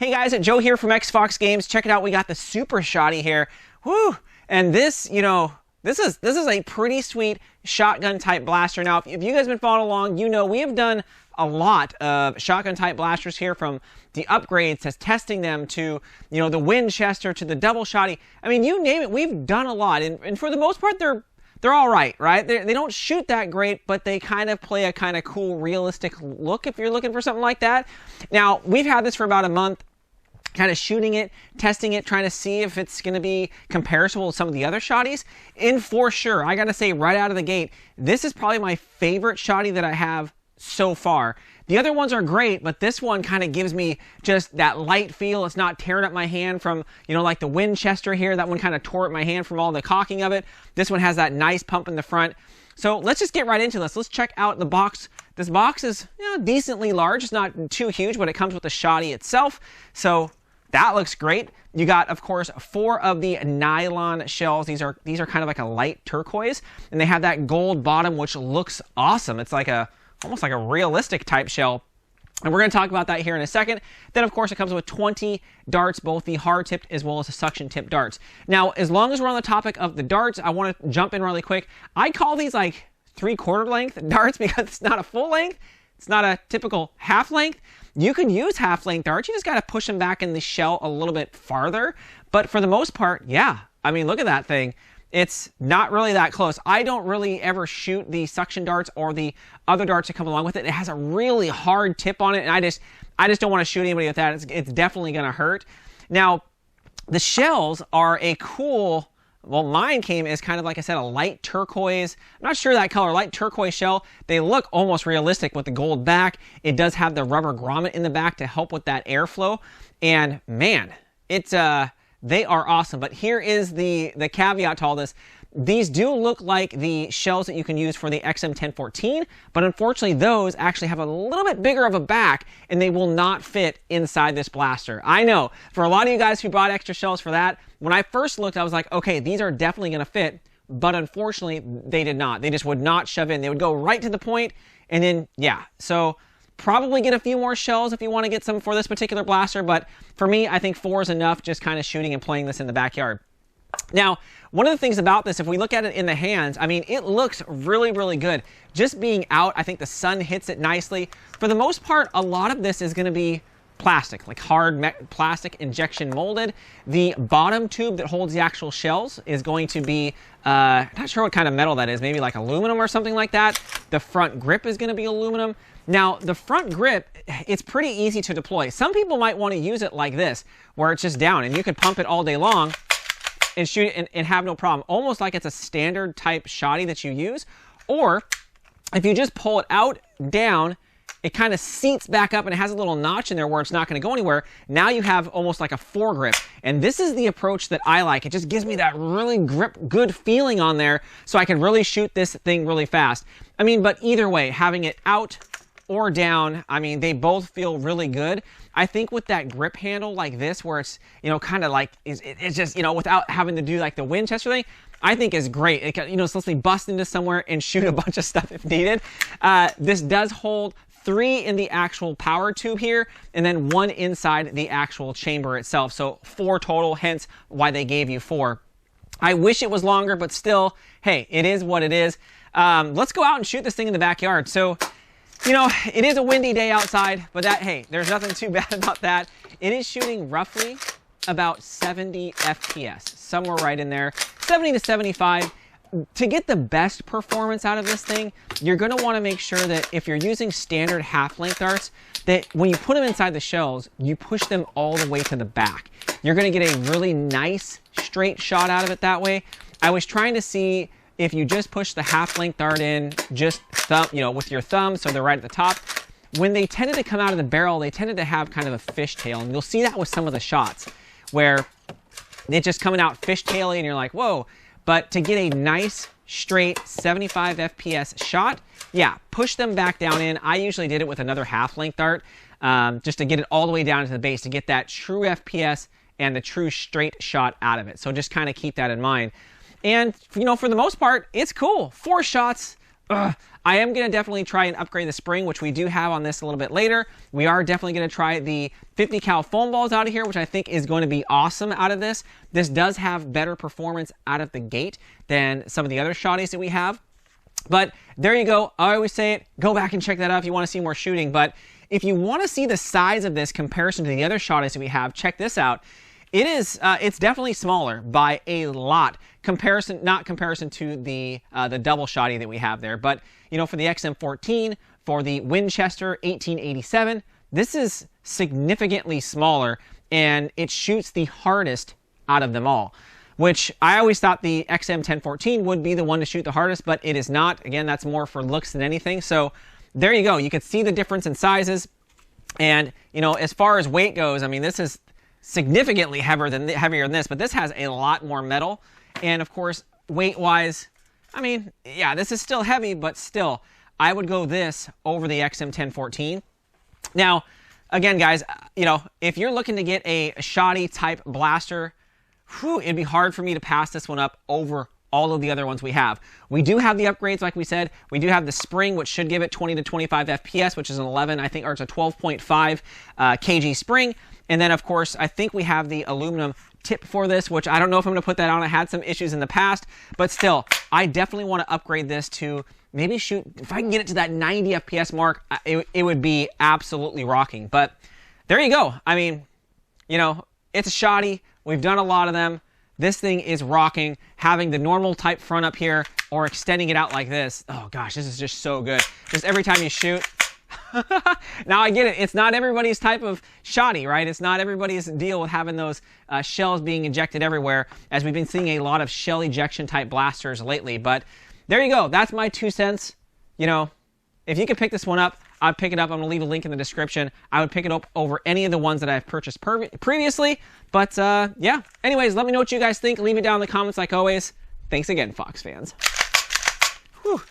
Hey guys, Joe here from XFoxGames. Check it out, we got the Super Shotty here. Woo! And this, this is a pretty sweet shotgun type blaster. Now, if you guys have been following along, you know we have done a lot of shotgun type blasters here, from the upgrades to testing them to, the Winchester to the double shotty. I mean, you name it, we've done a lot. And for the most part, they're all right? They don't shoot that great, but they kind of play a kind of cool, realistic look if you're looking for something like that. Now, we've had this for about a month, kind of shooting it, testing it, trying to see if it's going to be comparable to some of the other shotties. And for sure, I got to say right out of the gate, this is probably my favorite shotty that I have so far. The other ones are great, but this one kind of gives me just that light feel. It's not tearing up my hand from, like the Winchester here. That one kind of tore up my hand from all the caulking of it. This one has that nice pump in the front. So let's just get right into this. Let's check out the box. This box is, decently large. It's not too huge, but it comes with the shotty itself. So that looks great. You got, of course, 4 of the nylon shells. These are kind of like a light turquoise, and they have that gold bottom, which looks awesome. It's like almost like a realistic type shell. And we're going to talk about that here in a second. Then, of course, it comes with 20 darts, both the hard-tipped as well as the suction-tipped darts. Now, as long as we're on the topic of the darts, I want to jump in really quick. I call these like 3/4 length darts because it's not a full length. It's not a typical half length. You can use half-length darts. You just got to push them back in the shell a little bit farther. But for the most part, yeah. I mean, look at that thing. It's not really that close. I don't really ever shoot the suction darts or the other darts that come along with it. It has a really hard tip on it, and I just don't want to shoot anybody with that. It's definitely going to hurt. Now, the shells are a cool... Well, mine came as kind of, like I said, a light turquoise. I'm not sure that color, light turquoise shell. They look almost realistic with the gold back. It does have the rubber grommet in the back to help with that airflow. And man, they are awesome. But here is the caveat to all this. These do look like the shells that you can use for the XM1014, but unfortunately those actually have a little bit bigger of a back, and they will not fit inside this blaster. I know, for a lot of you guys who bought extra shells for that, when I first looked, I was like, okay, these are definitely going to fit, but unfortunately they did not. They just would not shove in. They would go right to the point, and then, yeah. So probably get a few more shells if you want to get some for this particular blaster, but for me, I think 4 is enough, just kind of shooting and playing this in the backyard. Now, one of the things about this, if we look at it in the hands, I mean, it looks really, really good. Just being out, I think the sun hits it nicely. For the most part, a lot of this is going to be plastic, like hard plastic injection molded. The bottom tube that holds the actual shells is going to be, not sure what kind of metal that is, maybe like aluminum or something like that. The front grip is going to be aluminum. Now, the front grip, it's pretty easy to deploy. Some people might want to use it like this, where it's just down, and you could pump it all day long and shoot it and have no problem. Almost like it's a standard type shotty that you use. Or if you just pull it out, down, it kind of seats back up and it has a little notch in there where it's not going to go anywhere. Now you have almost like a foregrip. And this is the approach that I like. It just gives me that really good feeling on there, so I can really shoot this thing really fast. I mean, but either way, having it out or down, I mean, they both feel really good. I think with that grip handle like this, where it's, kind of like, it's just, without having to do like the Winchester thing, I think is great. It can, it's lets me bust into somewhere and shoot a bunch of stuff if needed. This does hold 3 in the actual power tube here, and then 1 inside the actual chamber itself. So 4 total, hence why they gave you 4. I wish it was longer, but still, hey, it is what it is. Let's go out and shoot this thing in the backyard. So, it is a windy day outside, but hey, there's nothing too bad about that. It is shooting roughly about 70 FPS, somewhere right in there, 70 to 75. To get the best performance out of this thing, you're going to want to make sure that if you're using standard half-length darts, that when you put them inside the shells, you push them all the way to the back. You're going to get a really nice straight shot out of it that way. I was trying to see if you just push the half-length dart in, just with your thumb, so they're right at the top. When they tended to come out of the barrel, they tended to have kind of a fishtail, and you'll see that with some of the shots, where it's just coming out fishtaily, and you're like, whoa. But to get a nice, straight 75 FPS shot, yeah, push them back down in. I usually did it with another half-length dart, just to get it all the way down to the base, to get that true FPS and the true straight shot out of it. So just kind of keep that in mind. And, for the most part, it's cool. 4 shots, I am going to definitely try and upgrade the spring, which we do have on this a little bit later. We are definitely going to try the 50 cal foam balls out of here, which I think is going to be awesome out of this. This does have better performance out of the gate than some of the other shotties that we have. But there you go. I always say it. Go back and check that out if you want to see more shooting. But if you want to see the size of this comparison to the other shotties that we have, check this out. It's definitely smaller by a lot. Not comparison to the double shotty that we have there, but you know, for the XM14, for the Winchester 1887, this is significantly smaller, and it shoots the hardest out of them all. Which I always thought the XM1014 would be the one to shoot the hardest, but it is not. Again, that's more for looks than anything. So there you go. You can see the difference in sizes, and you know, as far as weight goes, I mean, this is significantly heavier than this, but this has a lot more metal. And of course, weight-wise, I mean, yeah, this is still heavy, but still, I would go this over the XM1014. Now, again, guys, you know, if you're looking to get a shotty type blaster, it'd be hard for me to pass this one up over all of the other ones we have. We do have the upgrades, like we said. We do have the spring, which should give it 20 to 25 FPS, which is an 11, I think, or it's a 12.5 kg spring. And then, of course, I think we have the aluminum tip for this, which I don't know if I'm going to put that on. I had some issues in the past, but still, I definitely want to upgrade this to maybe shoot, if I can get it to that 90 FPS mark, it would be absolutely rocking. But there you go. I mean, you know, it's a shotty. We've done a lot of them. This thing is rocking. Having the normal type front up here or extending it out like this. Oh gosh, this is just so good. Just every time you shoot. Now I get it. It's not everybody's type of shotty, right? It's not everybody's deal with having those shells being ejected everywhere, as we've been seeing a lot of shell ejection type blasters lately. But there you go. That's my 2 cents. You know, if you could pick this one up, I'd pick it up. I'm going to leave a link in the description. I would pick it up over any of the ones that I've purchased previously. But yeah, anyways, let me know what you guys think. Leave it down in the comments like always. Thanks again, Fox fans. Whew.